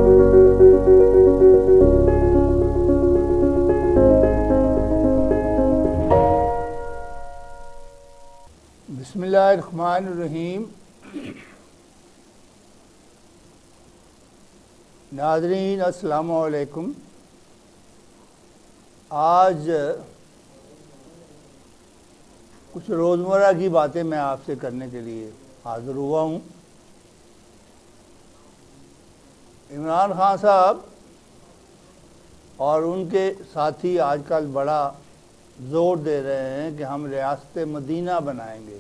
بسم اللہ الرحمن الرحیم۔ ناظرین السلام علیکم۔ آج کچھ روزمرہ کی باتیں میں آپ سے کرنے کے لیے حاضر ہوا ہوں۔ عمران خان صاحب اور ان کے ساتھی آج کل بڑا زور دے رہے ہیں کہ ہم ریاست مدینہ بنائیں گے۔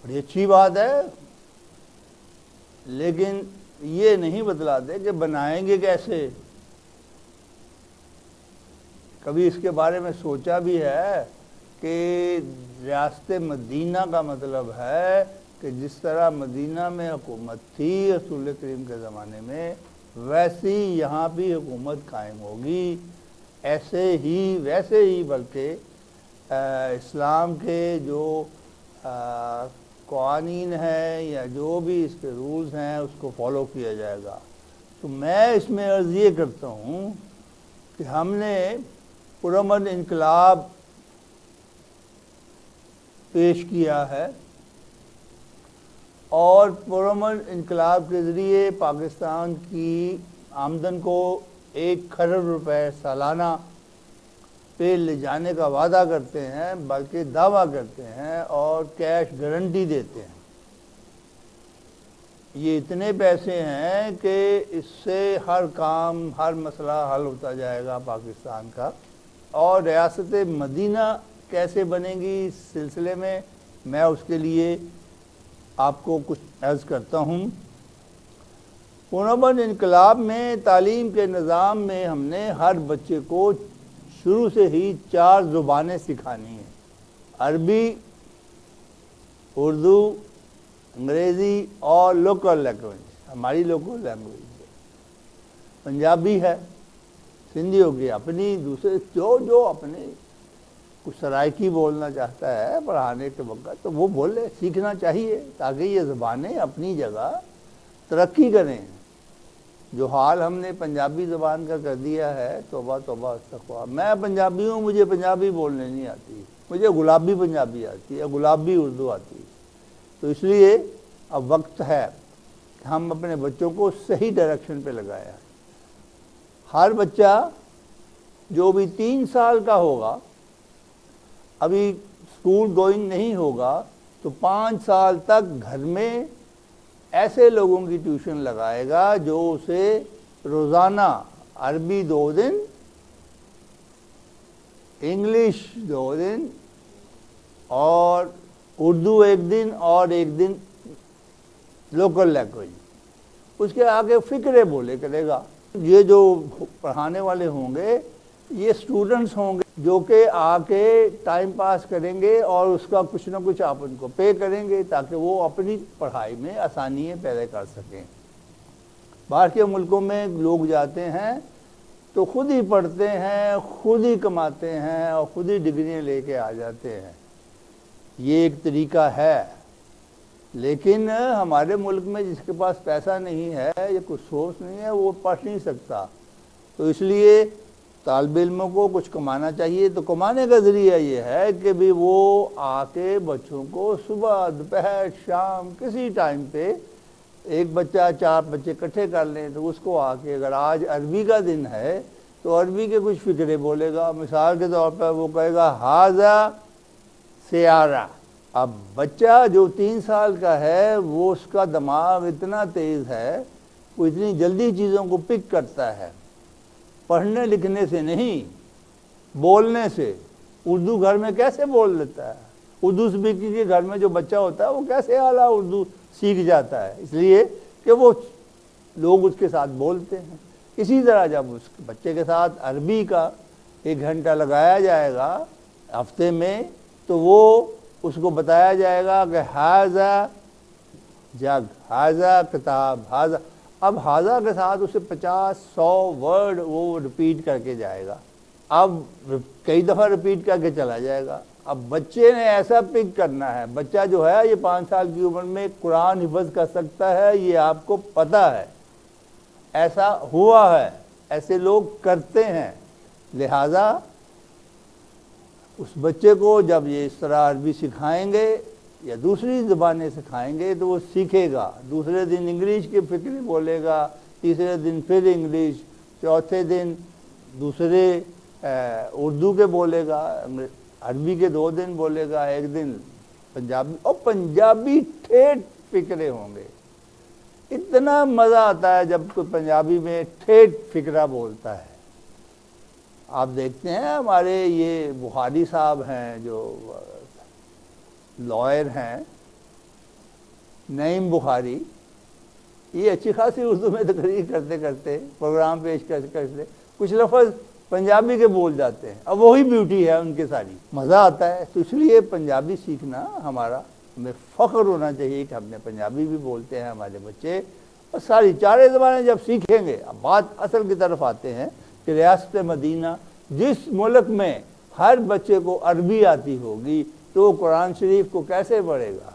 بڑی اچھی بات ہے، لیکن یہ نہیں بتلاتے کہ بنائیں گے کیسے۔ کبھی اس کے بارے میں سوچا بھی ہے کہ ریاست مدینہ کا مطلب ہے کہ جس طرح مدینہ میں حکومت تھی رسول کریم کے زمانے میں، ویسی یہاں بھی حکومت قائم ہوگی، ویسے ہی بلکہ اسلام کے جو قوانین ہیں یا جو بھی اس کے رولز ہیں اس کو فالو کیا جائے گا۔ تو میں اس میں عرض یہ کرتا ہوں کہ ہم نے پرامن انقلاب پیش کیا ہے اور پرامن انقلاب کے ذریعے پاکستان کی آمدن کو 1 کھرب روپے سالانہ پہ لے جانے کا وعدہ کرتے ہیں، بلکہ دعویٰ کرتے ہیں اور کیش گارنٹی دیتے ہیں۔ یہ اتنے پیسے ہیں کہ اس سے ہر کام، ہر مسئلہ حل ہوتا جائے گا پاکستان کا۔ اور ریاست مدینہ کیسے بنے گی اس سلسلے میں اس کے لیے آپ کو کچھ عرض کرتا ہوں۔ پرامن انقلاب میں تعلیم کے نظام میں ہم نے ہر بچے کو شروع سے ہی 4 زبانیں سکھانی ہیں: عربی، اردو، انگریزی اور لوکل لینگویج۔ ہماری لوکل لینگویج پنجابی ہے، سندھی ہو گئی اپنی، دوسرے جو اپنے کچھ سرائکی بولنا چاہتا ہے پڑھانے کے وقت تو وہ بولے، سیکھنا چاہیے تاکہ یہ زبانیں اپنی جگہ ترقی کریں۔ جو حال ہم نے پنجابی زبان کا کر دیا ہے، توبہ توبہ استغفار۔ میں پنجابی ہوں، مجھے پنجابی بولنے نہیں آتی، مجھے گلابی پنجابی آتی ہے، گلابی اردو آتی ہے۔ تو اس لیے اب وقت ہے کہ ہم اپنے بچوں کو صحیح ڈائریکشن پہ لگایا۔ ہر بچہ جو بھی 3 سال کا ہوگا، ابھی اسکول گوئنگ نہیں ہوگا، تو 5 سال تک گھر میں ایسے لوگوں کی ٹیوشن لگائے گا جو اسے روزانہ عربی 2 دن، انگلش 2 دن اور اردو 1 دن اور 1 دن لوکل لینگویج، اس کے آگے فقرے بولے کرے گا۔ یہ جو پڑھانے والے ہوں گے یہ اسٹوڈنٹس ہوں گے جو کہ آ کے ٹائم پاس کریں گے اور اس کا کچھ نہ کچھ آپ ان کو پے کریں گے تاکہ وہ اپنی پڑھائی میں آسانیاں پیدا کر سکیں۔ باہر کے ملکوں میں لوگ جاتے ہیں تو خود ہی پڑھتے ہیں، خود ہی کماتے ہیں اور خود ہی ڈگریاں لے کے آ جاتے ہیں۔ یہ ایک طریقہ ہے، لیکن ہمارے ملک میں جس کے پاس پیسہ نہیں ہے یا کچھ سورس نہیں ہے وہ پڑھ نہیں سکتا، تو اس لیے طالب علموں کو کچھ کمانا چاہیے۔ تو کمانے کا ذریعہ یہ ہے کہ بھی وہ آ کے بچوں کو صبح، دوپہر، شام کسی ٹائم پہ ایک بچہ 4 بچے اکٹھے کر لیں تو اس کو آ کے، اگر آج عربی کا دن ہے تو عربی کے کچھ فقرے بولے گا۔ مثال کے طور پر وہ کہے گا ھذا سیارہ۔ اب بچہ جو 3 سال کا ہے وہ اس کا دماغ اتنا تیز ہے، وہ اتنی جلدی چیزوں کو پک کرتا ہے، پڑھنے لکھنے سے نہیں، بولنے سے۔ اردو گھر میں کیسے بول لیتا ہے؟ اردو اسپیکنگ کے گھر میں جو بچہ ہوتا ہے وہ کیسے اعلیٰ اردو سیکھ جاتا ہے؟ اس لیے کہ وہ لوگ اس کے ساتھ بولتے ہیں۔ اسی طرح جب اس بچے کے ساتھ عربی کا 1 گھنٹہ لگایا جائے گا ہفتے میں، تو وہ اس کو بتایا جائے گا کہ ھذا جگ، ھذا کتاب، ھذا۔ اب ھذا کے ساتھ اسے 50-100 ورڈ وہ ریپیٹ کر کے جائے گا۔ اب کئی دفعہ ریپیٹ کر کے چلا جائے گا۔ اب بچے نے ایسا پک کرنا ہے، بچہ جو ہے یہ 5 سال کی عمر میں قرآن حفظ کر سکتا ہے، یہ آپ کو پتہ ہے، ایسا ہوا ہے، ایسے لوگ کرتے ہیں۔ لہذا اس بچے کو جب یہ اس طرح عربی سکھائیں گے یا دوسری زبانیں سکھائیں گے تو وہ سیکھے گا، دوسرے دن انگلش کے فکر بولے گا، تیسرے دن پھر انگلش، چوتھے دن دوسرے اردو کے بولے گا، عربی کے 2 دن بولے گا، ایک دن پنجابی، اور پنجابی ٹھیٹھ فکرے ہوں گے۔ اتنا مزہ آتا ہے جب کوئی پنجابی میں ٹھیٹھ فکرہ بولتا ہے۔ آپ دیکھتے ہیں ہمارے یہ بخاری صاحب ہیں جو لائر ہیں، نعیم بخاری، یہ اچھی خاصی اردو میں تقریر کرتے کرتے پروگرام پیش کرتے کچھ لفظ پنجابی کے بول جاتے ہیں، اب وہی بیوٹی ہے ان کے، ساری مزہ آتا ہے۔ تو اس لیے پنجابی سیکھنا ہمارا، ہمیں فخر ہونا چاہیے کہ ہم نے پنجابی بھی بولتے ہیں ہمارے بچے، اور ساری 4 زبانیں جب سیکھیں گے۔ اب بات اصل کی طرف آتے ہیں کہ ریاست مدینہ جس ملک میں ہر بچے کو عربی آتی ہوگی تو وہ قرآن شریف کو کیسے پڑھے گا؟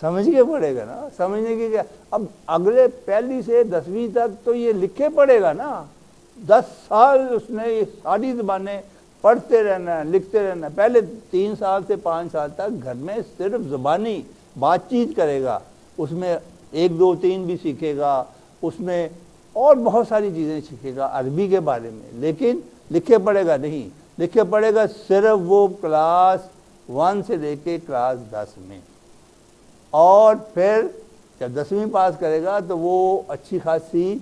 سمجھ کے پڑھے گا نا، سمجھنے کی کیا، اب اگلے 1 سے 10ویں تک تو یہ لکھے پڑھے گا نا، 10 سال اس نے یہ ساری زبانیں پڑھتے رہنا ہے، لکھتے رہنا ہے۔ پہلے 3 سال سے 5 سال تک گھر میں صرف زبانی بات چیت کرے گا، اس میں 1 2 3 بھی سیکھے گا، اس میں اور بہت ساری چیزیں سیکھے گا عربی کے بارے میں، لیکن لکھے پڑھے گا نہیں، لکھے پڑھے گا صرف وہ کلاس 1 سے لے کے کلاس 10 میں، اور پھر جب 10ویں پاس کرے گا تو وہ اچھی خاصی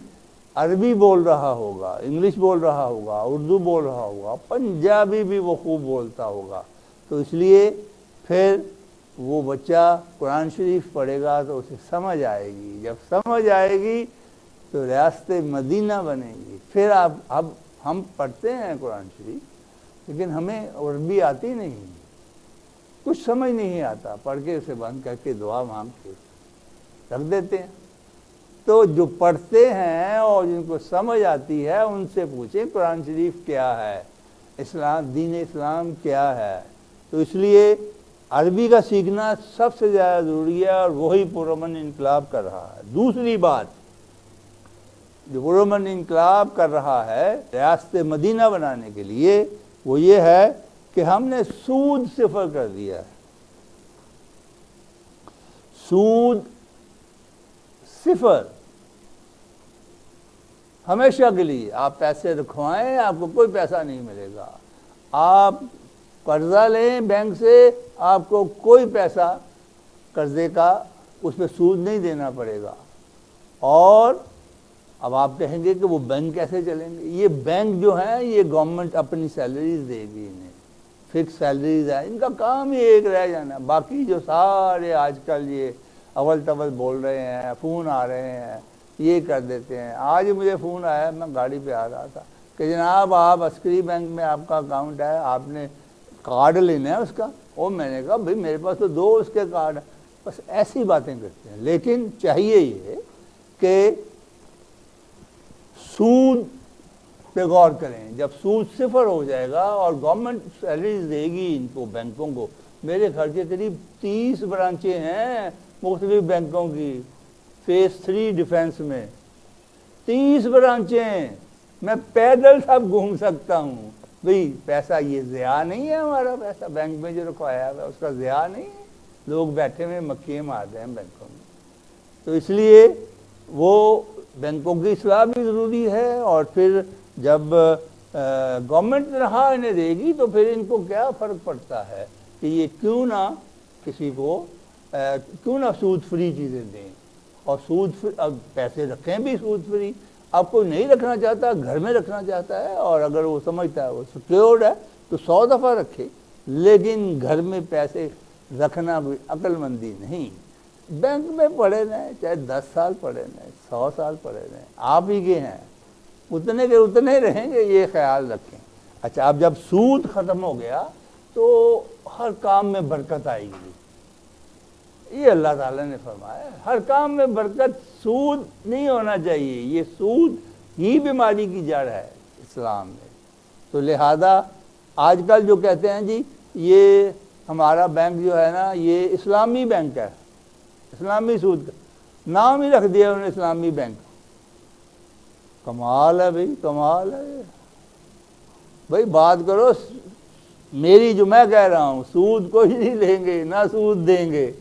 عربی بول رہا ہوگا، انگلش بول رہا ہوگا، اردو بول رہا ہوگا، پنجابی بھی وہ خوب بولتا ہوگا۔ تو اس لیے پھر وہ بچہ قرآن شریف پڑھے گا تو اسے سمجھ آئے گی، جب سمجھ آئے گی تو ریاست مدینہ بنے گی۔ پھر اب ہم پڑھتے ہیں قرآن شریف لیکن ہمیں عربی آتی نہیں، کچھ سمجھ نہیں آتا، پڑھ کے اسے بند کر کے دعا مانگ کے رکھ دیتے ہیں۔ تو جو پڑھتے ہیں اور جن کو سمجھ آتی ہے ان سے پوچھیں قرآن شریف کیا ہے، اسلام، دین اسلام کیا ہے۔ تو اس لیے عربی کا سیکھنا سب سے زیادہ ضروری ہے، اور وہی پرامن انقلاب کر رہا ہے۔ دوسری بات جو پرامن انقلاب کر رہا ہے ریاست مدینہ بنانے کے لیے وہ یہ ہے کہ ہم نے سود صفر کر دیا ہے، سود صفر، ہمیشہ کے لیے۔ آپ پیسے رکھوائیں آپ کو کوئی پیسہ نہیں ملے گا، آپ قرضہ لیں بینک سے آپ کو کوئی پیسہ قرضے کا اس پہ سود نہیں دینا پڑے گا۔ اور اب آپ کہیں گے کہ وہ بینک کیسے چلیں گے؟ یہ بینک جو ہیں یہ گورنمنٹ اپنی سیلریز دے گی، انہیں فکس سیلریز ہے، ان کا کام ہی ایک رہ جانا۔ باقی جو سارے آج کل یہ اول طول بول رہے ہیں، فون آ رہے ہیں، یہ کر دیتے ہیں۔ آج مجھے فون آیا، میں گاڑی پہ آ رہا تھا کہ جناب آپ عسکری بینک میں آپ کا اکاؤنٹ ہے، آپ نے کارڈ لینا ہے اس کا، اور میں نے کہا بھائی میرے پاس تو 2 اس کے کارڈ ہیں۔ بس ایسی باتیں کرتے ہیں، لیکن چاہیے یہ کہ سود پہ غور کریں۔ جب سود صفر ہو جائے گا اور گورنمنٹ سیلریز دے گی ان کو، بینکوں کو، میرے گھر کے قریب 30 برانچیں ہیں مختلف بینکوں کی، فیس 3 ڈیفنس میں 30 برانچیں، میں پیدل سب گھوم سکتا ہوں۔ بھئی پیسہ یہ ضیاع نہیں ہے، ہمارا پیسہ بینک میں جو رکھوایا ہے اس کا ضیاع نہیں ہے، لوگ بیٹھے ہوئے مکیے مار رہے ہیں بینکوں میں۔ تو اس لیے وہ بینکوں کی اصلاح بھی ضروری ہے، اور پھر جب گورنمنٹ تنخواہ انہیں دے گی تو پھر ان کو کیا فرق پڑتا ہے کہ یہ کیوں نہ کسی کو کیوں نہ سود فری چیزیں دیں، اور سود اب پیسے رکھیں بھی سود فری۔ اب کوئی نہیں رکھنا چاہتا، گھر میں رکھنا چاہتا ہے، اور اگر وہ سمجھتا ہے وہ سیکیورڈ ہے تو 100 دفعہ رکھے، لیکن گھر میں پیسے رکھنا بھی عقل مندی نہیں۔ بینک میں پڑے رہیں، چاہے 10 سال پڑے رہیں، 100 سال پڑے رہیں، آپ ہی کے ہیں، اتنے کے اتنے رہیں گے، یہ خیال رکھیں۔ اچھا، اب جب سود ختم ہو گیا تو ہر کام میں برکت آئے گی، یہ اللہ تعالیٰ نے فرمایا، ہر کام میں برکت۔ سود نہیں ہونا چاہیے، یہ سود ہی بیماری کی جڑ ہے اسلام میں۔ تو لہذا آج کل جو کہتے ہیں جی یہ ہمارا بینک جو ہے نا یہ اسلامی بینک ہے، اسلامی سود کا نام ہی رکھ دیا انہوں نے اسلامی بینک۔ کمال ہے بھائی، کمال ہے بھائی، بات کرو میری جو میں کہہ رہا ہوں، سود کوئی نہیں لیں گے نہ سود دیں گے،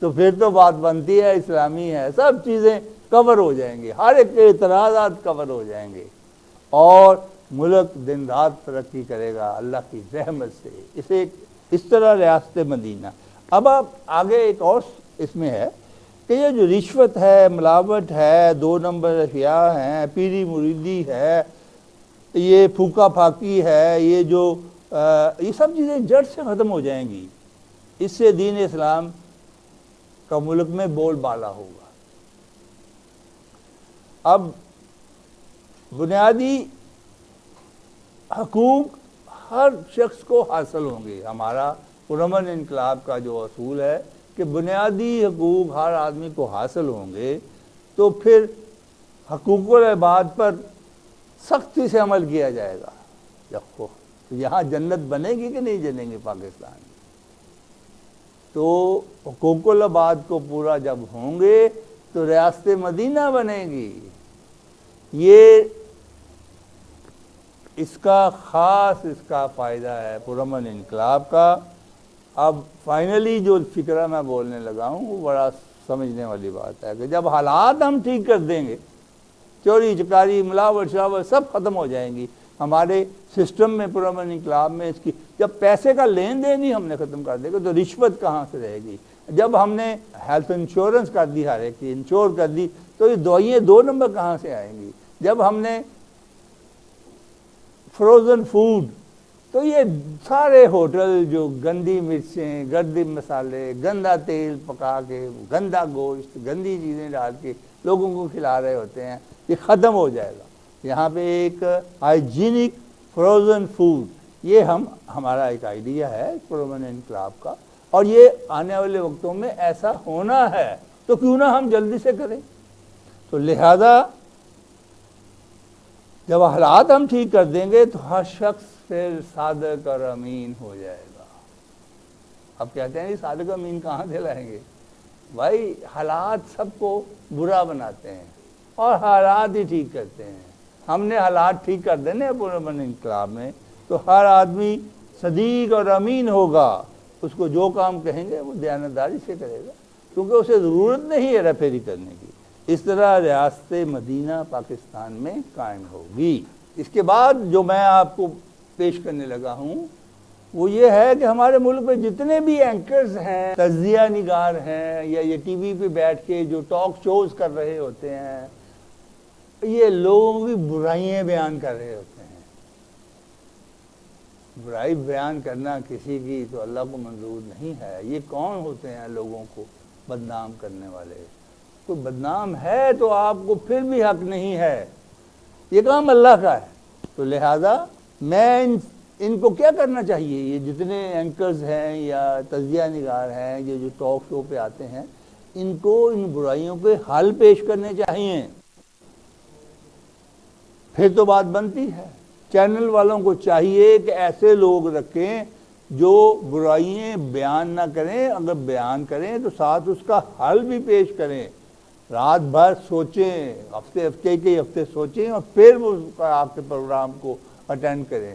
تو پھر تو بات بنتی ہے اسلامی ہے، سب چیزیں کور ہو جائیں گی، ہر ایک اعتراضات کور ہو جائیں گے، اور ملک دن رات ترقی کرے گا اللہ کی رحمت سے۔ اسے اس طرح ریاست مدینہ۔ اب آپ آگے ایک اور اس میں ہے کہ یہ جو رشوت ہے، ملاوٹ ہے، 2 نمبر اشیاء ہیں، پیری مریدی ہے، یہ پھوکا پھاکی ہے، یہ جو یہ سب چیزیں جڑ سے ختم ہو جائیں گی۔ اس سے دین اسلام کا ملک میں بول بالا ہوگا۔ اب بنیادی حقوق ہر شخص کو حاصل ہوں گے۔ ہمارا پرامن انقلاب کا جو اصول ہے کہ بنیادی حقوق ہر آدمی کو حاصل ہوں گے، تو پھر حقوق العباد پر سختی سے عمل کیا جائے گا۔ تو یہاں جنت بنے گی کہ نہیں جنے گی پاکستان میں؟ تو حقوق العباد کو پورا جب ہوں گے تو ریاست مدینہ بنے گی۔ یہ اس کا فائدہ ہے پرامن انقلاب کا۔ اب فائنلی جو فکرہ میں بولنے لگا ہوں وہ بڑا سمجھنے والی بات ہے کہ جب حالات ہم ٹھیک کر دیں گے، چوری چکاری ملاوٹ شاوٹ سب ختم ہو جائیں گی ہمارے سسٹم میں، پرامن انقلاب میں۔ اس کی جب پیسے کا لین دین ہی ہم نے ختم کر دے گا تو رشوت کہاں سے رہے گی؟ جب ہم نے ہیلتھ انشورنس کر دی، ہر ایک کی انشور کر دی، تو یہ دوائیں 2 نمبر کہاں سے آئیں گی؟ جب ہم نے فروزن فوڈ، تو یہ سارے ہوٹل جو گندی مرچیں، گندے مسالے، گندا تیل پکا کے، گندا گوشت، گندی چیزیں ڈال کے لوگوں کو کھلا رہے ہوتے ہیں، یہ ختم ہو جائے گا۔ یہاں پہ ایک ہائیجینک فروزن فوڈ، یہ ہمارا ایک آئیڈیا ہے پرامن انقلاب کا، اور یہ آنے والے وقتوں میں ایسا ہونا ہے، تو کیوں نہ ہم جلدی سے کریں۔ تو لہذا جب حالات ہم ٹھیک کر دیں گے تو ہر شخص پھر صادق اور امین ہو جائے گا۔ اب کہتے ہیں صادق امین کہاں سے لائیں گے؟ بھائی حالات سب کو برا بناتے ہیں اور حالات ہی ٹھیک کرتے ہیں۔ ہم نے حالات ٹھیک کر دینے پرامن انقلاب میں، تو ہر آدمی صدیق اور امین ہوگا، اس کو جو کام کہیں گے وہ دیانتداری سے کرے گا، کیونکہ اسے ضرورت نہیں ہے پھیری کرنے کی۔ اس طرح ریاست مدینہ پاکستان میں قائم ہوگی۔ اس کے بعد جو میں آپ کو پیش کرنے لگا ہوں وہ یہ ہے کہ ہمارے ملک میں جتنے بھی اینکرز ہیں، تجزیہ نگار ہیں، یا یہ ٹی وی پہ بیٹھ کے جو ٹاک شوز کر رہے ہوتے ہیں، یہ لوگوں کی برائیاں بیان کر رہے ہوتے ہیں۔ برائی بیان کرنا کسی کی تو اللہ کو منظور نہیں ہے۔ یہ کون ہوتے ہیں لوگوں کو بدنام کرنے والے؟ کوئی بدنام ہے تو آپ کو پھر بھی حق نہیں ہے، یہ کام اللہ کا ہے۔ تو لہذا میں ان کو کیا کرنا چاہیے؟ یہ جتنے اینکرز ہیں یا تجزیہ نگار ہیں، یہ جو ٹاک شو پہ آتے ہیں، ان کو ان برائیوں کے حل پیش کرنے چاہیے، پھر تو بات بنتی ہے۔ چینل والوں کو چاہیے کہ ایسے لوگ رکھیں جو برائیاں بیان نہ کریں، اگر بیان کریں تو ساتھ اس کا حل بھی پیش کریں۔ رات بھر سوچیں، ہفتے سوچیں، اور پھر وہ آپ کے پروگرام کو اٹینڈ کریں۔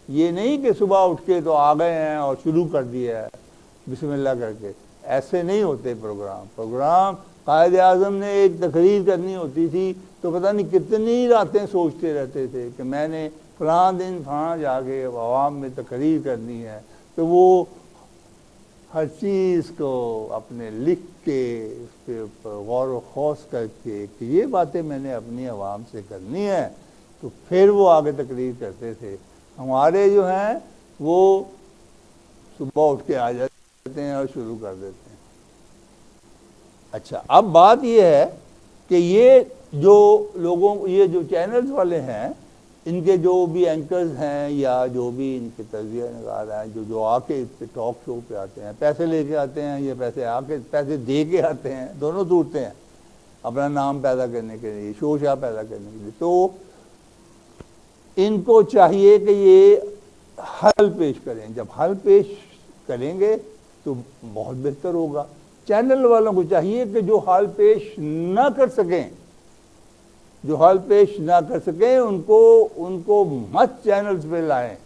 یہ نہیں کہ صبح اٹھ کے تو آ گئے ہیں اور شروع کر دیا ہے بسم اللہ کر کے، ایسے نہیں ہوتے پروگرام۔ قائد اعظم نے ایک تقریر کرنی ہوتی تھی تو پتہ نہیں کتنی راتیں سوچتے رہتے تھے کہ میں نے فلاں دن فلاں جا کے عوام میں تقریر کرنی ہے، تو وہ ہر چیز کو اپنے لکھ کے اس کے اوپر غور و خوض کر کے کہ یہ باتیں میں نے اپنی عوام سے کرنی ہے، تو پھر وہ آگے تقریر کرتے تھے۔ ہمارے جو ہیں وہ صبح اٹھ کے آ جاتے ہیں اور شروع کر دیتے ہیں۔ اچھا، اب بات یہ ہے کہ یہ جو لوگوں، یہ جو چینلز والے ہیں، ان کے جو بھی اینکرز ہیں یا جو بھی ان کے تجزیہ نگار ہیں، جو آ کے ٹاک شو پہ آتے ہیں، پیسے لے کے آتے ہیں یا پیسے دے کے آتے ہیں، دونوں صورتیں ہیں، اپنا نام پیدا کرنے کے لیے، شو شاہ پیدا کرنے کے لیے، تو ان کو چاہیے کہ یہ حل پیش کریں۔ جب حل پیش کریں گے تو بہت بہتر ہوگا۔ چینل والوں کو چاہیے کہ جو حال پیش نہ کر سکیں ان کو مت چینلز پہ لائیں،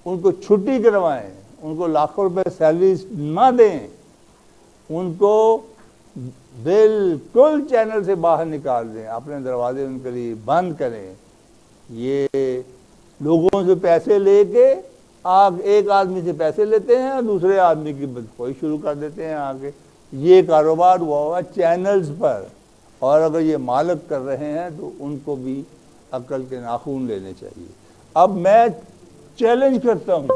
ان کو چھٹی کروائیں، ان کو لاکھوں روپے سیلریز نہ دیں، ان کو بالکل چینل سے باہر نکال دیں، اپنے دروازے ان کے لیے بند کریں۔ یہ لوگوں سے پیسے لے کے ایک آدمی سے پیسے لیتے ہیں اور دوسرے آدمی کی بدخواہی شروع کر دیتے ہیں آگے۔ یہ کاروبار ہوا چینلز پر، اور اگر یہ مالک کر رہے ہیں تو ان کو بھی عقل کے ناخون لینے چاہیے۔ اب میں چیلنج کرتا ہوں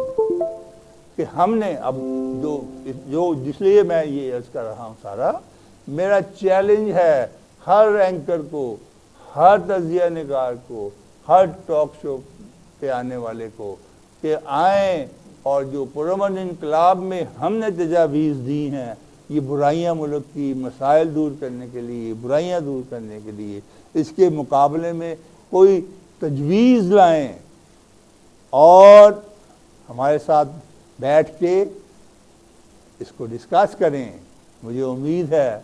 کہ ہم نے اب جس لیے میں یہ عرض کر رہا ہوں سارا، میرا چیلنج ہے ہر اینکر کو، ہر تجزیہ نگار کو، ہر ٹاک شو پہ آنے والے کو کہ آئیں اور جو پرامن انقلاب میں ہم نے تجاویز دی ہیں، یہ برائیاں ملک کی مسائل دور کرنے کے لیے، برائیاں دور کرنے کے لیے، اس کے مقابلے میں کوئی تجویز لائیں اور ہمارے ساتھ بیٹھ کے اس کو ڈسکس کریں۔ مجھے امید ہے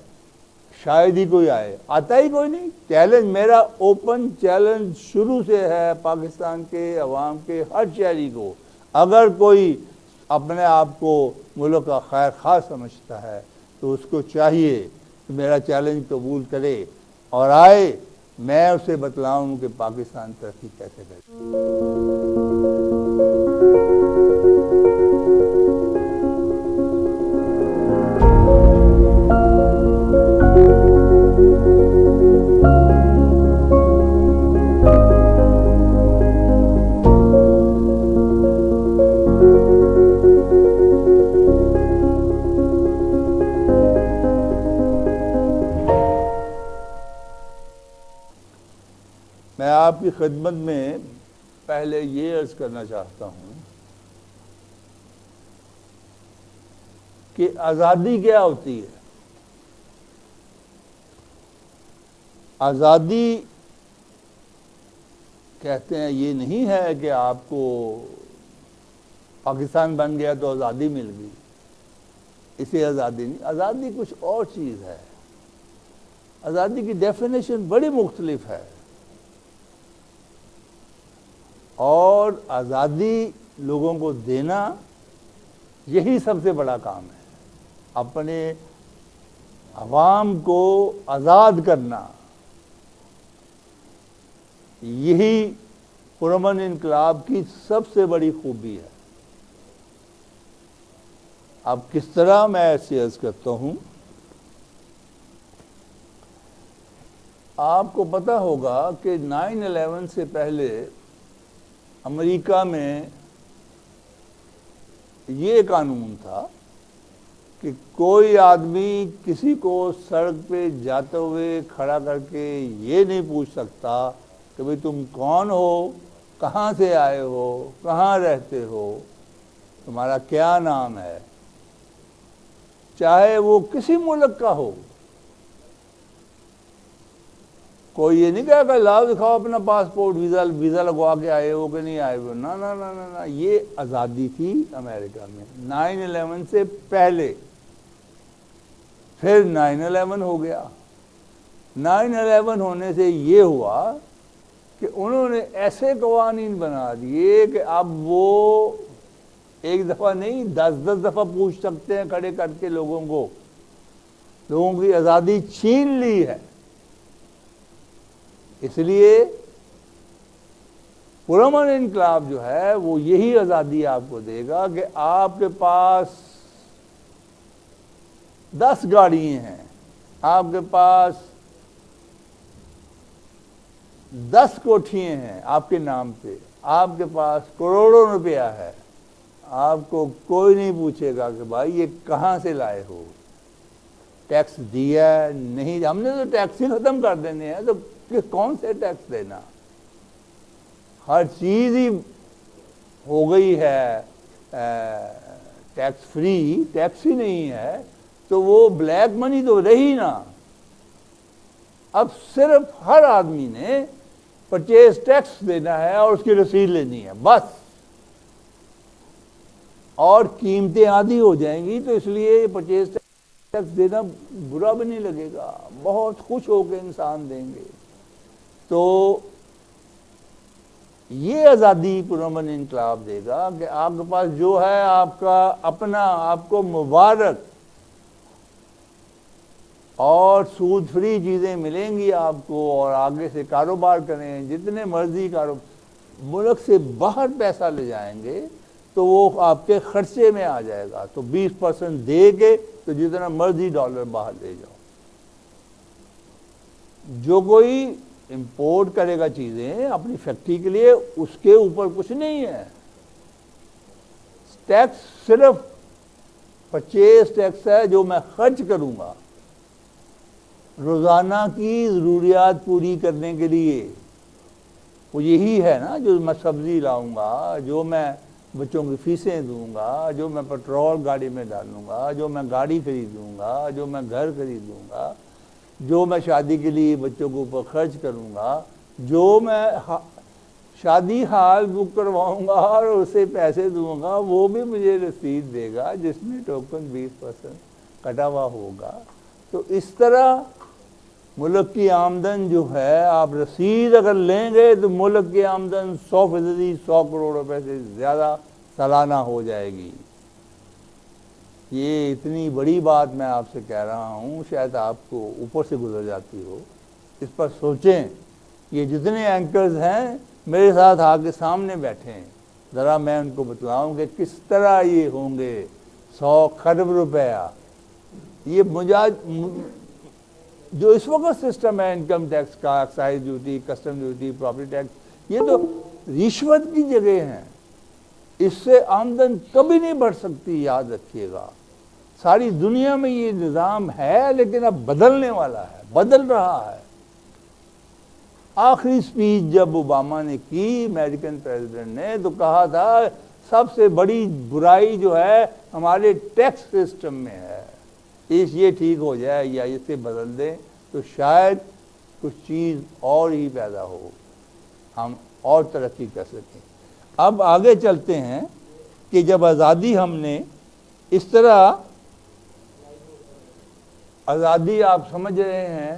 شاید ہی کوئی آئے، آتا ہی کوئی نہیں۔ چیلنج میرا اوپن چیلنج شروع سے ہے پاکستان کے عوام کے ہر شہری کو، اگر کوئی اپنے آپ کو ملک کا خیر خواہ سمجھتا ہے تو اس کو چاہیے کہ میرا چیلنج قبول کرے اور آئے، میں اسے بتلاؤں کہ پاکستان ترقی کیسے کرے۔ میں آپ کی خدمت میں پہلے یہ عرض کرنا چاہتا ہوں کہ آزادی کیا ہوتی ہے۔ آزادی کہتے ہیں یہ نہیں ہے کہ آپ کو پاکستان بن گیا تو آزادی مل گئی، اسے آزادی نہیں۔ آزادی کچھ اور چیز ہے۔ آزادی کی ڈیفینیشن بڑی مختلف ہے، اور آزادی لوگوں کو دینا یہی سب سے بڑا کام ہے۔ اپنے عوام کو آزاد کرنا، یہی پرامن انقلاب کی سب سے بڑی خوبی ہے۔ اب کس طرح میں ایسے عرض کرتا ہوں، آپ کو پتہ ہوگا کہ 9/11 سے پہلے امریکہ میں یہ قانون تھا کہ کوئی آدمی کسی کو سڑک پہ جاتے ہوئے کھڑا کر کے یہ نہیں پوچھ سکتا کہ بھئی تم کون ہو، کہاں سے آئے ہو، کہاں رہتے ہو، تمہارا کیا نام ہے، چاہے وہ کسی ملک کا ہو۔ کوئی یہ نہیں کہا کہ لاؤ دکھاؤ اپنا پاسپورٹ، ویزا لگوا کے آئے ہو کہ نہیں آئے ہو، نہ، یہ آزادی تھی امریکہ میں 9/11 سے پہلے۔ پھر 9/11 ہو گیا۔ 9/11 ہونے سے یہ ہوا کہ انہوں نے ایسے قوانین بنا دیے کہ اب وہ ایک دفعہ نہیں 10 دفعہ پوچھ سکتے ہیں کھڑے کر کے لوگوں کی آزادی چھین لی ہے۔ اس لیے پرامن انقلاب جو ہے وہ یہی آزادی آپ کو دے گا کہ آپ کے پاس 10 گاڑیاں ہیں، آپ کے پاس 10 کوٹھیاں ہیں آپ کے نام پہ، آپ کے پاس کروڑوں روپیہ ہے، آپ کو کوئی نہیں پوچھے گا کہ بھائی یہ کہاں سے لائے ہو، ٹیکس دیا نہیں، ہم نے تو ٹیکس ہی ختم کر دینے ہیں، تو کون سے ٹیکس دینا، ہر چیز ہی ہو گئی ہے ٹیکس فری، ٹیکس ہی نہیں ہے تو وہ بلیک منی تو رہی نا۔ اب صرف ہر آدمی نے پرچیز ٹیکس دینا ہے اور اس کی رسید لینی ہے، بس اور قیمتیں آدھی ہو جائیں گی، تو اس لیے پرچیز ٹیکس دینا برا بھی نہیں لگے گا، بہت خوش ہو کے انسان دیں گے۔ تو یہ آزادی پرامن انقلاب دے گا کہ آپ کے پاس جو ہے آپ کا اپنا، آپ کو مبارک اور سود فری چیزیں ملیں گی آپ کو، اور آگے سے کاروبار کریں جتنے مرضی ملک سے باہر پیسہ لے جائیں گے تو وہ آپ کے خرچے میں آ جائے گا، تو 20% دے کے تو جتنا مرضی ڈالر باہر لے جاؤ۔ جو کوئی امپورٹ کرے گا چیزیں اپنی فیکٹری کے لیے، اس کے اوپر کچھ نہیں ہے، ٹیکس صرف پرچیز ٹیکس ہے جو میں خرچ کروں گا روزانہ کی ضروریات پوری کرنے کے لیے۔ وہ یہی ہے نا، جو میں سبزی لاؤں گا، جو میں بچوں کی فیسیں دوں گا، جو میں پیٹرول گاڑی میں ڈالوں گا، جو میں گاڑی خریدوں گا، جو میں گھر خریدوں گا، جو میں شادی کے لیے بچوں کے اوپر خرچ کروں گا، جو میں شادی ہال بک کرواؤں گا اور اسے پیسے دوں گا، وہ بھی مجھے رسید دے گا جس میں ٹوکن 20% کٹا ہوا ہوگا۔ تو اس طرح ملک کی آمدن جو ہے، آپ رسید اگر لیں گے تو ملک کی آمدن 100%، 100 کروڑ روپے سے زیادہ سالانہ ہو جائے گی۔ یہ اتنی بڑی بات میں آپ سے کہہ رہا ہوں، شاید آپ کو اوپر سے گزر جاتی ہو، اس پر سوچیں۔ یہ جتنے اینکرز ہیں میرے ساتھ آ کے سامنے بیٹھے ہیں، ذرا میں ان کو بتلاؤں کہ کس طرح یہ ہوں گے 100 کھرب روپیہ۔ یہ جو اس وقت سسٹم ہے انکم ٹیکس کا، excise duty, custom duty, property tax, یہ تو رشوت کی جگہ ہیں، اس سے آمدن کبھی نہیں بڑھ سکتی، یاد رکھیے گا۔ ساری دنیا میں یہ نظام ہے، لیکن اب بدلنے والا ہے، بدل رہا ہے۔ آخری سپیچ جب اوباما نے کی، امریکن پریزیڈنٹ نے، تو کہا تھا سب سے بڑی برائی جو ہے ہمارے ٹیکس سسٹم میں ہے، یہ ٹھیک ہو جائے یا اسے بدل دیں تو شاید کچھ چیز اور ہی پیدا ہو، ہم اور ترقی کر سکیں۔ اب آگے چلتے ہیں کہ جب آزادی ہم نے اس طرح، آزادی آپ سمجھ رہے ہیں،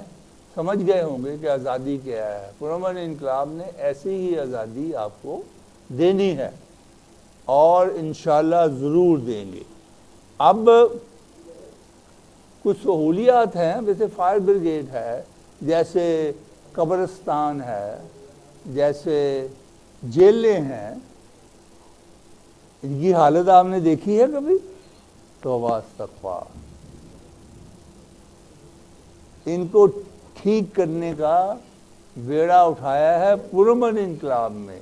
سمجھ گئے ہوں گے کہ آزادی کیا ہے۔ پرامن انقلاب نے ایسی ہی آزادی آپ کو دینی ہے اور انشاءاللہ ضرور دیں گے۔ اب کچھ سہولیات ہیں، جیسے فائر بریگیڈ ہے، جیسے قبرستان ہے، جیسے جیلیں ہیں، ان کی حالت آپ نے دیکھی ہے کبھی؟ توبہ استغفار۔ ان کو ٹھیک کرنے کا بیڑا اٹھایا ہے پرامن انقلاب میں۔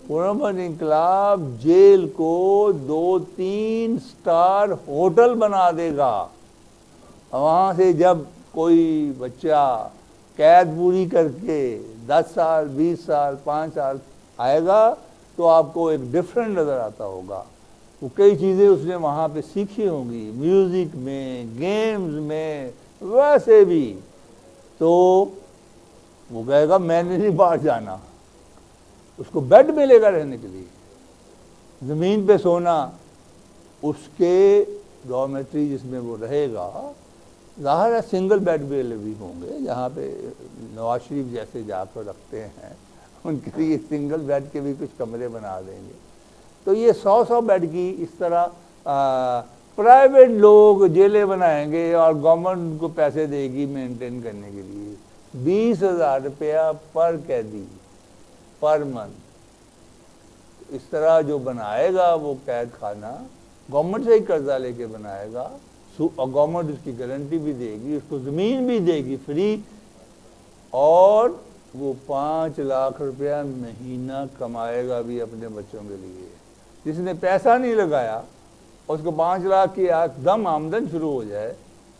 پرامن انقلاب جیل کو 2-3 سٹار ہوٹل بنا دے گا۔ وہاں سے جب کوئی بچہ قید پوری کر کے 10 سال، 20 سال، 5 سال آئے گا تو آپ کو ایک ڈفرینٹ نظر آتا ہوگا۔ وہ کئی چیزیں اس نے وہاں پہ سیکھی ہوں گی، میوزک میں، گیمز میں، ویسے بھی۔ تو وہ کہے گا میں نے نہیں باہر جانا، اس کو بیڈ ملے گا رہنے کے لیے، زمین پہ سونا، اس کے ڈارمیٹری جس میں وہ رہے گا، ظاہر ہے سنگل بیڈ بھی ہوں گے، جہاں پہ نواز شریف جیسے جا کر رکھتے ہیں ان کے لیے سنگل بیڈ کے بھی کچھ کمرے بنا دیں گے۔ تو یہ 100 بیڈ کی اس طرح پرائیویٹ لوگ جیلیں بنائیں گے اور گورنمنٹ کو پیسے دے گی مینٹین کرنے کے لیے۔ 20,000 روپیہ پر قیدی پر منتھ۔ اس طرح جو بنائے گا وہ قید خانہ گورنمنٹ سے ہی قرضہ لے کے بنائے گا، اور گورنمنٹ اس کی گارنٹی بھی دے گی، اس کو زمین بھی دے گی فری، اور وہ 5 لاکھ روپیہ مہینہ کمائے گا بھی اپنے بچوں کے لیے۔ جس نے پیسہ نہیں لگایا اس کو 5 لاکھ کی ایک دم آمدن شروع ہو جائے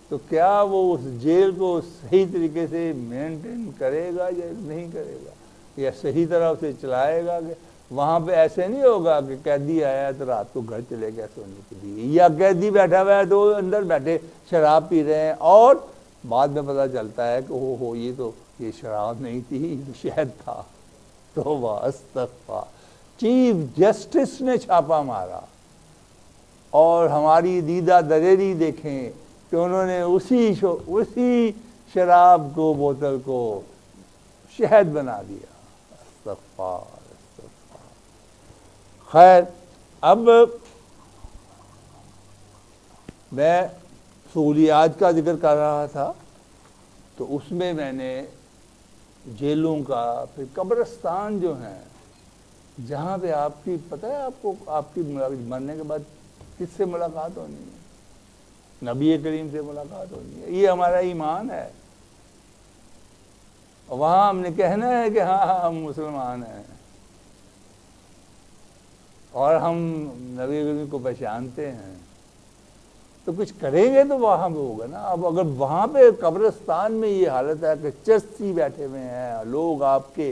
تو کیا وہ اس جیل کو صحیح طریقے سے مینٹین کرے گا یا نہیں کرے گا، یا صحیح طرح اسے چلائے گا؟ کہ وہاں پہ ایسے نہیں ہوگا کہ قیدی آیا ہے تو رات کو گھر چلے گیا سونے کے لیے، یا قیدی بیٹھا ہوا ہے تو اندر بیٹھے شراب پی رہے ہیں، اور بعد میں پتہ چلتا ہے کہ یہ شراب نہیں تھی، یہ شہد تھا۔ توبہ استغفار۔ چیف جسٹس نے چھاپا مارا اور ہماری دیدہ دلیری دیکھیں کہ انہوں نے اسی شراب کو، بوتل کو شہد بنا دیا. استغفار استغفار. خیر، اب میں سہولیات کا ذکر کر رہا تھا، تو اس میں نے جیلوں کا، پھر قبرستان جو ہیں جہاں پہ آپ کی پتہ ہے، آپ کو آپ کی مرنے کے بعد کس سے ملاقات ہونی ہے؟ نبی کریم سے ملاقات ہونی ہے. یہ ہمارا ایمان ہے. وہاں ہم نے کہنا ہے کہ ہاں ہم مسلمان ہیں اور ہم نبی کریم کو پہچانتے ہیں، تو کچھ کریں گے تو وہاں پہ ہوگا نا. اب اگر وہاں پہ قبرستان میں یہ حالت ہے کہ چستی بیٹھے ہوئے ہیں لوگ، آپ کے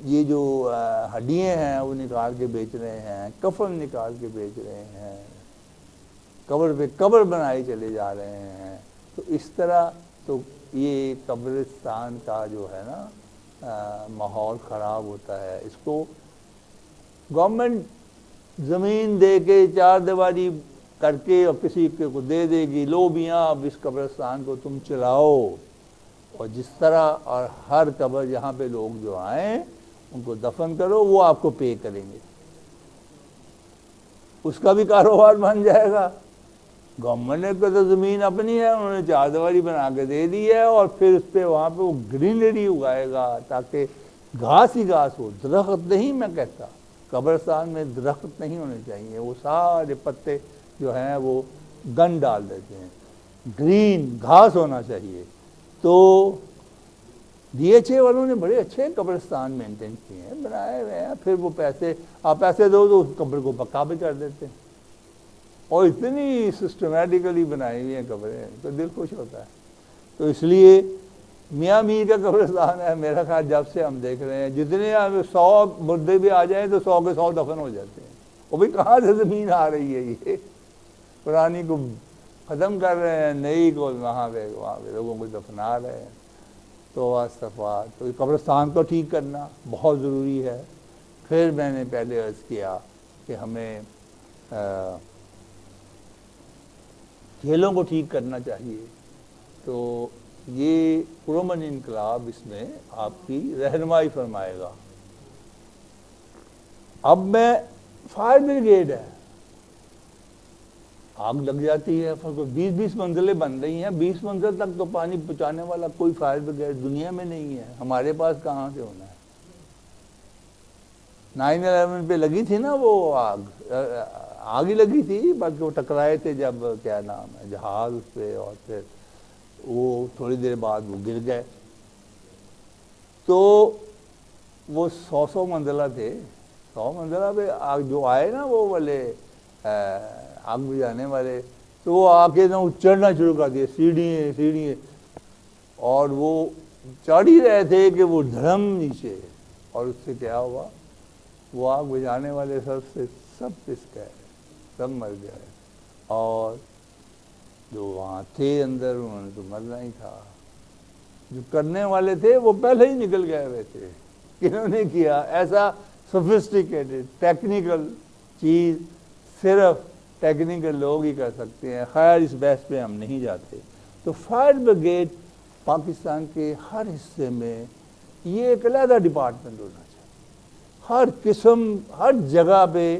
یہ جو ہڈیاں ہیں وہ نکال کے بیچ رہے ہیں، کفن نکال کے بیچ رہے ہیں، قبر پہ قبر بنائے چلے جا رہے ہیں، تو اس طرح تو یہ قبرستان کا جو ہے نا ماحول خراب ہوتا ہے. اس کو گورنمنٹ زمین دے کے، چار دیواری کر کے اور کسی کو دے دے گی، لو میاں اب اس قبرستان کو تم چلاؤ، اور جس طرح اور ہر قبر جہاں پہ لوگ جو آئیں ان کو دفن کرو، وہ آپ کو پے کریں گے. اس کا بھی کاروبار بن جائے گا. گورنمنٹ کو تو زمین اپنی ہے، انہوں نے چار دیواری بنا کے دے دی ہے، اور پھر اس پہ وہاں پہ وہ گرینری اگائے گا تاکہ گھاس ہی گھاس ہو. درخت نہیں، میں کہتا قبرستان میں درخت نہیں ہونے چاہیے، وہ سارے پتے جو ہیں وہ گن ڈال دیتے ہیں. گرین گھاس ہونا چاہیے. تو ڈی ایچ اے والوں نے بڑے اچھے قبرستان مینٹین کیے ہیں، بنائے ہوئے ہیں. پھر وہ پیسے، آپ پیسے دو تو اس قبر کو پکا بھی کر دیتے ہیں، اور اتنی سسٹمیٹیکلی بنائی ہوئی ہیں قبریں تو دل خوش ہوتا ہے. تو اس لیے میاں میر کا قبرستان ہے، میرا خیال جب سے ہم دیکھ رہے ہیں جتنے 100 مردے بھی آ جائیں تو 100 کے 100 دفن ہو جاتے ہیں. وہ بھی کہاں سے زمین آ رہی ہے؟ یہ پرانی کو ختم کر رہے ہیں، نئی کو وہاں پہ لوگوں کو دفنا رہے ہیں. تو استغفار. تو قبرستان کو ٹھیک کرنا بہت ضروری ہے. پھر میں نے پہلے عرض کیا کہ ہمیں کھیلوں کو ٹھیک کرنا چاہیے. تو یہ پرامن انقلاب اس میں آپ کی رہنمائی فرمائے گا. اب میں فائر بریگیڈ ہے، آگ لگ جاتی ہے، 20 منزلیں بن رہی ہیں، 20 منزل تک تو پانی پہنچانے والا کوئی فائر بریگیڈ دنیا میں نہیں ہے. ہمارے پاس کہاں سے ہونا ہے؟ 9/11 پہ لگی تھی نا وہ آگ ہی لگی تھی، بلکہ وہ ٹکرائے تھے جب کیا نام ہے جہاز اس پہ، اور پھر وہ تھوڑی دیر بعد وہ گر گئے. تو وہ 100 منزلہ تھے، 100 منزلہ پہ آگ جو آئے نا وہ والے آگ بجھانے والے، تو وہ آ کے نا چڑھنا شروع کر دیا، سیڑھیں، اور وہ چڑھ ہی رہے تھے کہ وہ دھڑم نیچے. اور اس سے کیا ہوا؟ وہ آگ بجھانے والے سب پس گئے، سب مر گئے. اور جو وہاں تھے اندر انہوں نے تو مرنا ہی تھا. جو کرنے والے تھے وہ پہلے ہی نکل گئے ہوئے تھے. انہوں نے کیا ایسا سوفسٹیکیٹڈ ٹیکنیکل چیز صرف ٹیکنیکل لوگ ہی کر سکتے ہیں. خیر اس بحث پہ ہم نہیں جاتے. تو فائر بریگیڈ پاکستان کے ہر حصے میں یہ ایک علیحدہ ڈپارٹمنٹ ہونا چاہیے. ہر قسم، ہر جگہ پہ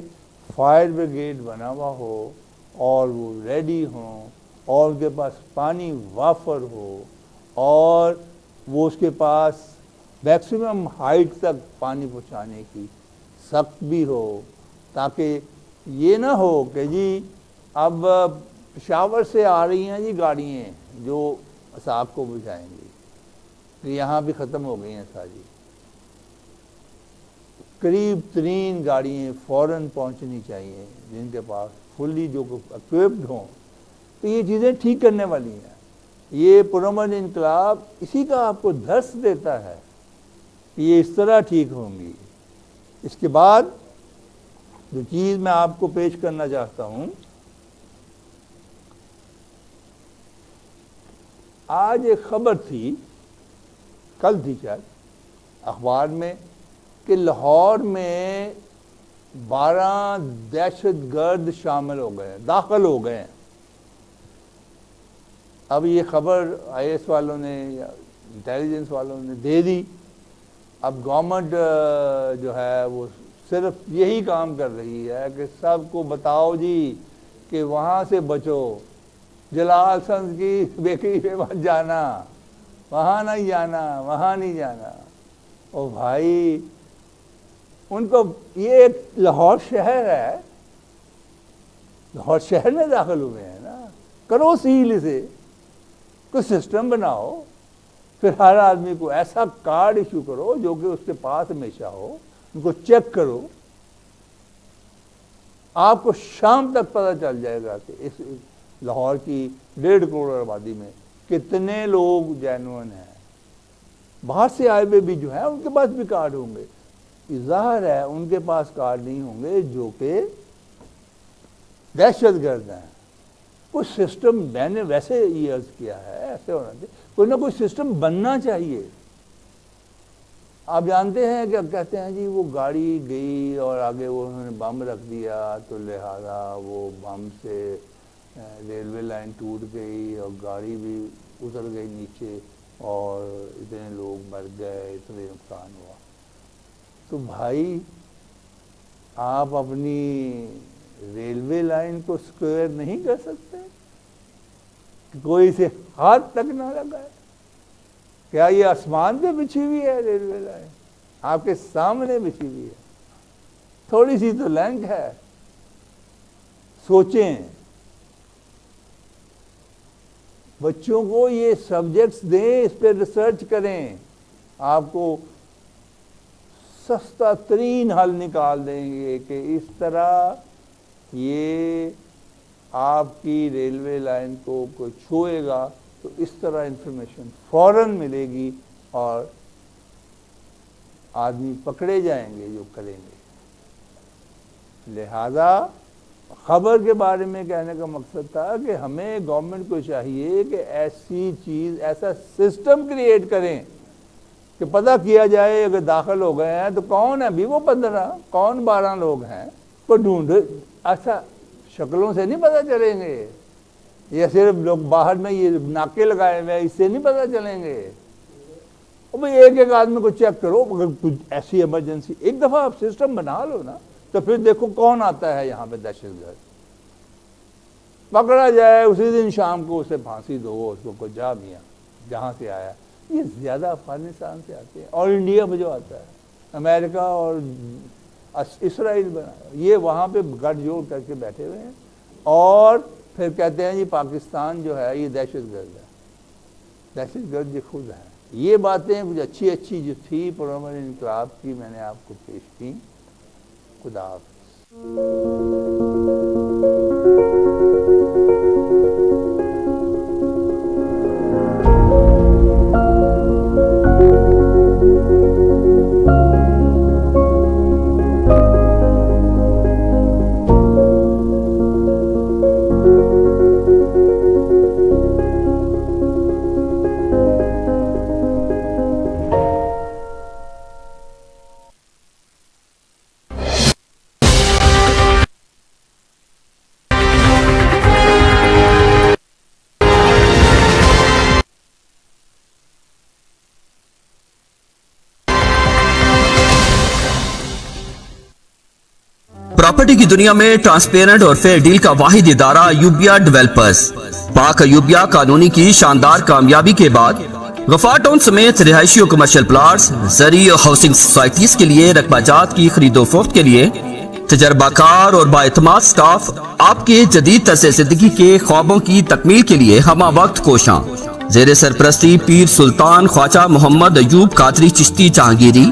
فائر بریگیڈ بنا ہوا ہو، اور وہ ریڈی ہوں، اور ان کے پاس پانی وافر ہو، اور وہ اس کے پاس میکسیمم ہائٹ تک پانی پہنچانے کی سخت بھی ہو، تاکہ یہ نہ ہو کہ جی اب پشاور سے آ رہی ہیں جی گاڑیاں جو عذاب کو بجھائیں گی، یہاں بھی ختم ہو گئی ہیں ساری. قریب ترین گاڑیاں فوراً پہنچنی چاہیے جن کے پاس فلی جو اکوپڈ ہوں. تو یہ چیزیں ٹھیک کرنے والی ہیں. یہ پرامن انقلاب اسی کا آپ کو درس دیتا ہے کہ یہ اس طرح ٹھیک ہوں گی. اس کے بعد جو چیز میں آپ کو پیش کرنا چاہتا ہوں، آج ایک خبر تھی، کل تھی شاید، اخبار میں، کہ لاہور میں 12 دہشت گرد شامل ہو گئے ہیں، داخل ہو گئے ہیں۔ اب یہ خبر آئی ایس والوں نے یا انٹیلیجنس والوں نے دے دی۔ اب گورنمنٹ جو ہے وہ صرف یہی کام کر رہی ہے کہ سب کو بتاؤ جی کہ وہاں سے بچو، جلال سنز کی بیکری پہ مت جانا، وہاں نہیں جانا، وہاں نہیں جانا۔ او بھائی، ان کو یہ ایک لاہور شہر ہے، لاہور شہر میں داخل ہوئے ہیں نا، کرو سیل اسے، کوئی سسٹم بناؤ، پھر ہر آدمی کو ایسا کارڈ ایشو کرو جو کہ اس کے پاس ہمیشہ ہو، ان کو چیک کرو۔ آپ کو شام تک پتہ چل جائے گا کہ اس لاہور کی 1.5 کروڑ آبادی میں کتنے لوگ جینوئن ہیں۔ باہر سے آئے ہوئے بھی جو ہیں ان کے پاس بھی کارڈ ہوں گے، ظاہر ہے ان کے پاس کارڈ نہیں ہوں گے جو کہ دہشت گرد ہیں۔ کوئی سسٹم، میں نے ویسے یہ عرض کیا ہے، ایسے ہونا چاہیے، کوئی نہ کوئی سسٹم بننا چاہیے۔ آپ جانتے ہیں کہ اب کہتے ہیں جی وہ گاڑی گئی اور آگے وہ انہوں نے بم رکھ دیا تو لہذا وہ بم سے ریلوے لائن ٹوٹ گئی اور گاڑی بھی اتر گئی نیچے اور اتنے لوگ مر گئے، اتنے نقصان ہوا۔ تو بھائی آپ اپنی ریلوے لائن کو سکوئر نہیں کر سکتے کہ کوئی سے ہاتھ تک نہ لگائے؟ کیا یہ آسمان پہ بچھی ہوئی ہے ریلوے لائن؟ آپ کے سامنے بچھی ہوئی ہے، تھوڑی سی تو لینک ہے۔ سوچیں، بچوں کو یہ سبجیکٹس دیں، اس پہ ریسرچ کریں، آپ کو سستا ترین حل نکال دیں گے کہ اس طرح یہ آپ کی ریلوے لائن کو کوئی چھوئے گا تو اس طرح انفارمیشن فوراً ملے گی اور آدمی پکڑے جائیں گے جو کریں گے۔ لہذا خبر کے بارے میں کہنے کا مقصد تھا کہ ہمیں گورنمنٹ کو چاہیے کہ ایسی چیز، ایسا سسٹم کریٹ کریں کہ پتہ کیا جائے اگر داخل ہو گئے ہیں تو کون ہے بھی وہ 15، کون 12 لوگ ہیں، کو ڈھونڈ۔ ایسا شکلوں سے نہیں پتہ چلیں گے، یا صرف لوگ باہر میں یہ ناکے لگائے ہوئے اس سے نہیں پتہ چلیں گے۔ اور بھئی ایک آدمی کو چیک کرو، اگر کچھ ایسی ایمرجنسی، ایک دفعہ آپ سسٹم بنا لو نا تو پھر دیکھو کون آتا ہے یہاں پہ دہشت گرد، پکڑا جائے اسی دن شام کو اسے پھانسی دو، اس کو جا میاں جہاں سے آیا۔ یہ زیادہ افغانستان سے آتے ہیں اور انڈیا میں جو آتا ہے، امریکہ اور اسرائیل بنا، یہ وہاں پہ گٹھ جوڑ کر کے بیٹھے ہوئے ہیں اور پھر کہتے ہیں جی پاکستان جو ہے یہ دہشت گرد ہے، دہشت گرد یہ خود ہے۔ یہ باتیں کچھ اچھی اچھی جو تھی پرامن انقلاب کی میں نے آپ کو پیش کی۔ خدا حافظ۔ پراپرٹی کی دنیا میں ٹرانسپیرنٹ اور فیئر ڈیل کا واحد ادارہ ایوبیا ڈیولپرز۔ پاک ایوبیا کالونی کی شاندار کامیابی کے بعد غفار ٹاؤن سمیت رہائشی و کمرشل پلاٹس، زرعی اور ہاؤسنگ سوسائٹیز کے لیے رقبہ جات کی خرید و فروخت کے لیے تجربہ کار اور بااعتماد سٹاف آپ کے جدید طرز زندگی کے خوابوں کی تکمیل کے لیے ہمہ وقت کوشاں۔ زیر سرپرستی پیر سلطان خواجہ محمد ایوب قادری چشتی جہانگیری،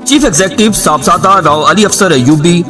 چیف ایگزیکٹو صاحبزادہ راؤ علی افسر ایوبی،